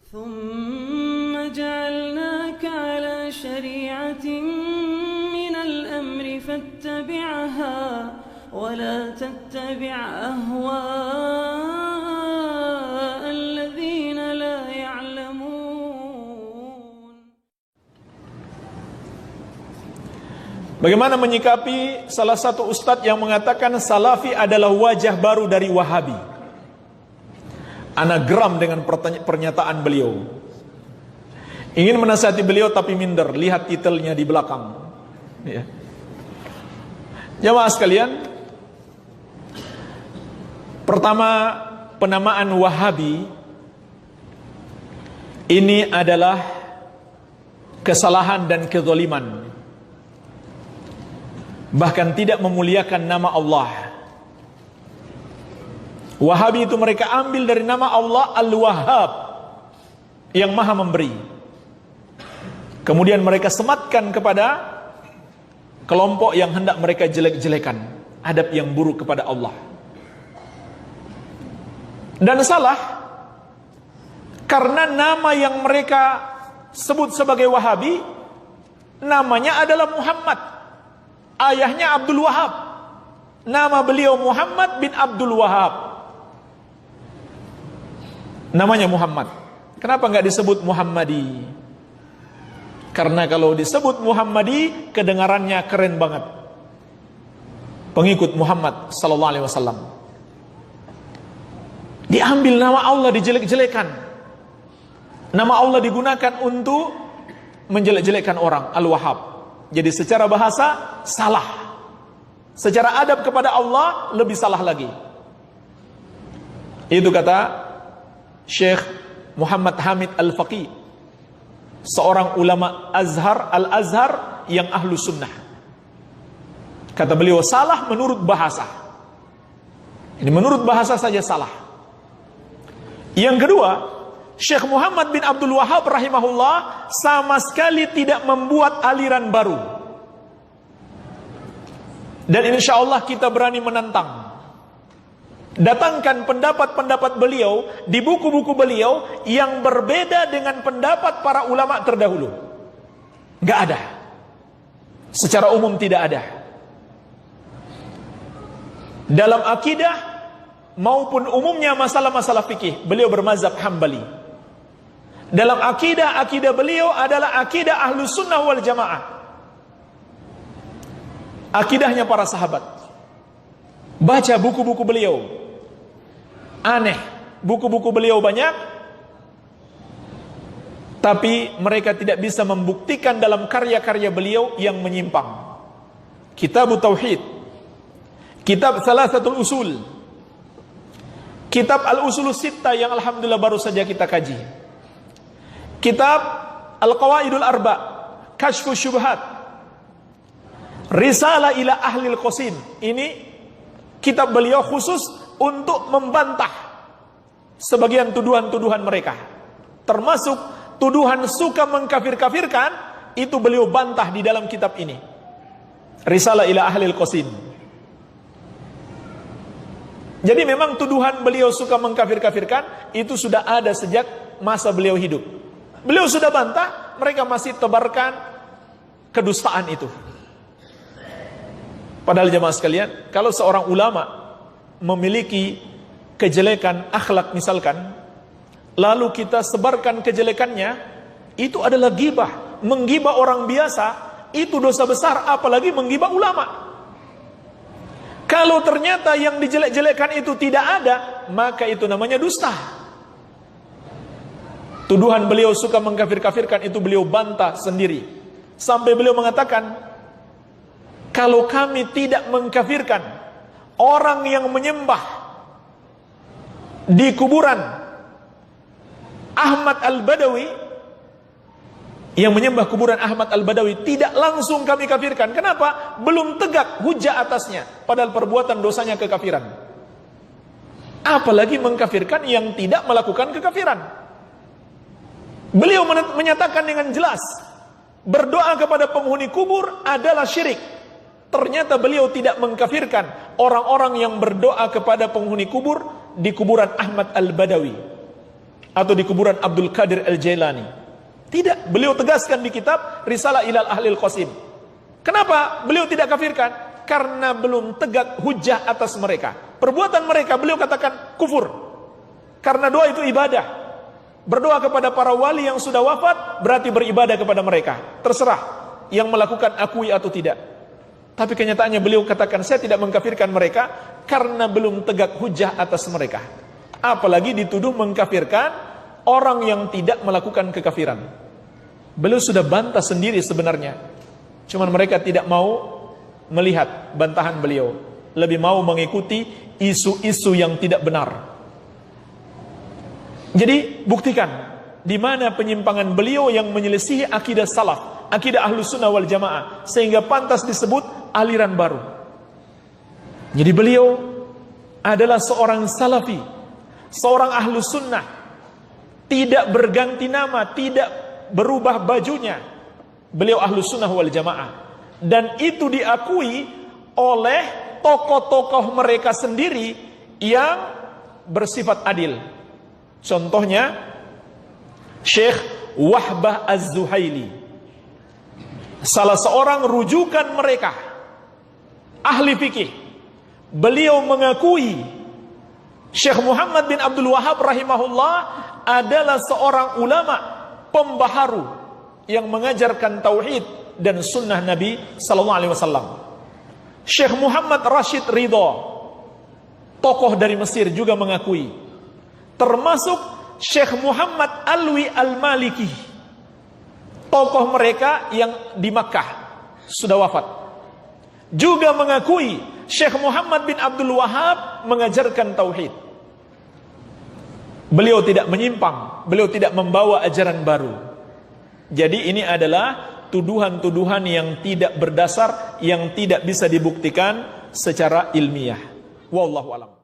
ثم جعلناك على شريعة من الأمر فاتبعها ولا تتبع أهواء الذين لا يعلمون. Bagaimana menyikapi salah satu ustadz yang mengatakan Salafi adalah wajah baru dari Wahabi? Ana geram dengan pernyataan beliau. Ingin menasihati beliau tapi minder. Lihat titelnya di belakang. Ya. Jamaah sekalian, pertama, penamaan Wahabi ini adalah kesalahan dan kezaliman. Bahkan tidak memuliakan nama Allah. Wahabi itu mereka ambil dari nama Allah Al-Wahhab, yang maha memberi. Kemudian mereka sematkan kepada kelompok yang hendak mereka jelek-jelekan, adab yang buruk kepada Allah. Dan salah, karena nama yang mereka sebut sebagai Wahabi, namanya adalah Muhammad. Ayahnya Abdul Wahab. Nama beliau Muhammad bin Abdul Wahab. Namanya Muhammad. Kenapa enggak disebut Muhammadi? Karena kalau disebut Muhammadi, kedengarannya keren banget. Pengikut Muhammad sallallahu alaihi wasallam. Diambil nama Allah, dijelek-jelekan. Nama Allah digunakan untuk menjelek-jelekan orang, Al-Wahhab. Jadi secara bahasa salah. Secara adab kepada Allah lebih salah lagi. Itu kata Syekh Muhammad Hamid Al-Faqih, seorang ulama Al-Azhar yang ahlu sunnah. Kata beliau, salah menurut bahasa. Ini menurut bahasa saja salah. Yang kedua, Syekh Muhammad bin Abdul Wahab rahimahullah sama sekali tidak membuat aliran baru. Dan insya Allah kita berani menantang. Datangkan pendapat-pendapat beliau di buku-buku beliau yang berbeda dengan pendapat para ulama terdahulu. Nggak ada. Secara umum tidak ada. Dalam akidah maupun umumnya masalah-masalah fikih, beliau bermazhab Hambali. Dalam akidah beliau adalah akidah Ahlus Sunnah wal Jamaah. Akidahnya para sahabat. Baca buku-buku beliau. Aneh, buku-buku beliau banyak, tapi mereka tidak bisa membuktikan dalam karya-karya beliau yang menyimpang. Kitab Tauhid, Kitab Salasatul Usul, Kitab Al-Usulus Sittah yang alhamdulillah baru saja kita kaji, Kitab Al-Qawaidul Arba, Kashfus Syubhat, Risalah ila Ahlil Qasim. Ini kitab beliau khusus untuk membantah sebagian tuduhan-tuduhan mereka. Termasuk tuduhan suka mengkafir-kafirkan, itu beliau bantah di dalam kitab ini. Risalah ila Ahlil Qasim. Jadi memang tuduhan beliau suka mengkafir-kafirkan itu sudah ada sejak masa beliau hidup. Beliau sudah bantah, mereka masih tebarkan kedustaan itu. Padahal jemaah sekalian, kalau seorang ulama memiliki kejelekan akhlak misalkan, lalu kita sebarkan kejelekannya, itu adalah ghibah. Menggibah orang biasa itu dosa besar, apalagi menggibah ulama. Kalau ternyata yang dijelek-jelekan itu tidak ada, maka itu namanya dusta. Tuduhan beliau suka mengkafir-kafirkan itu beliau bantah sendiri. Sampai beliau mengatakan, kalau kami tidak mengkafirkan orang yang menyembah di kuburan Ahmad Al-Badawi, yang menyembah kuburan Ahmad Al-Badawi, tidak langsung kami kafirkan. Kenapa? Belum tegak hujah atasnya, padahal perbuatan dosanya kekafiran. Apalagi mengkafirkan yang tidak melakukan kekafiran. Beliau menyatakan dengan jelas, berdoa kepada penghuni kubur adalah syirik. Ternyata beliau tidak mengkafirkan orang-orang yang berdoa kepada penghuni kubur di kuburan Ahmad Al-Badawi. atau di kuburan Abdul Qadir Al-Jailani. Tidak, beliau tegaskan di kitab Risalah Ilal Ahlil Qasim. Kenapa beliau tidak kafirkan? Karena belum tegak hujjah atas mereka. Perbuatan mereka beliau katakan kufur. Karena doa itu ibadah. Berdoa kepada para wali yang sudah wafat berarti beribadah kepada mereka. Terserah yang melakukan akui atau tidak. Tapi kenyataannya beliau katakan saya tidak mengkafirkan mereka karena belum tegak hujjah atas mereka. Apalagi dituduh mengkafirkan orang yang tidak melakukan kekafiran. Beliau sudah bantah sendiri sebenarnya. Cuman mereka tidak mau melihat bantahan beliau, lebih mau mengikuti isu-isu yang tidak benar. Jadi buktikan di mana penyimpangan beliau yang menyelisihi akidah salaf, akidah Ahlus Sunnah wal Jamaah, sehingga pantas disebut aliran baru. Jadi beliau adalah seorang salafi, seorang Ahlus Sunnah, tidak berganti nama, tidak berubah bajunya. Beliau Ahlus Sunnah wal Jamaah. Dan itu diakui oleh tokoh-tokoh mereka sendiri yang bersifat adil. Contohnya Syekh Wahbah Az-Zuhaili, salah seorang rujukan mereka, ahli fikih. Beliau mengakui Syekh Muhammad bin Abdul Wahab rahimahullah adalah seorang ulama pembaharu yang mengajarkan tauhid dan sunnah Nabi sallallahu alaihi wasallam. Syekh Muhammad Rashid Ridha, tokoh dari Mesir, juga mengakui. Termasuk Syekh Muhammad Alwi Al-Maliki, tokoh mereka yang di Makkah sudah wafat, juga mengakui Syekh Muhammad bin Abdul Wahab mengajarkan tauhid. Beliau tidak menyimpang, beliau tidak membawa ajaran baru. Jadi ini adalah tuduhan-tuduhan yang tidak berdasar, yang tidak bisa dibuktikan secara ilmiah. Wallahu a'lam.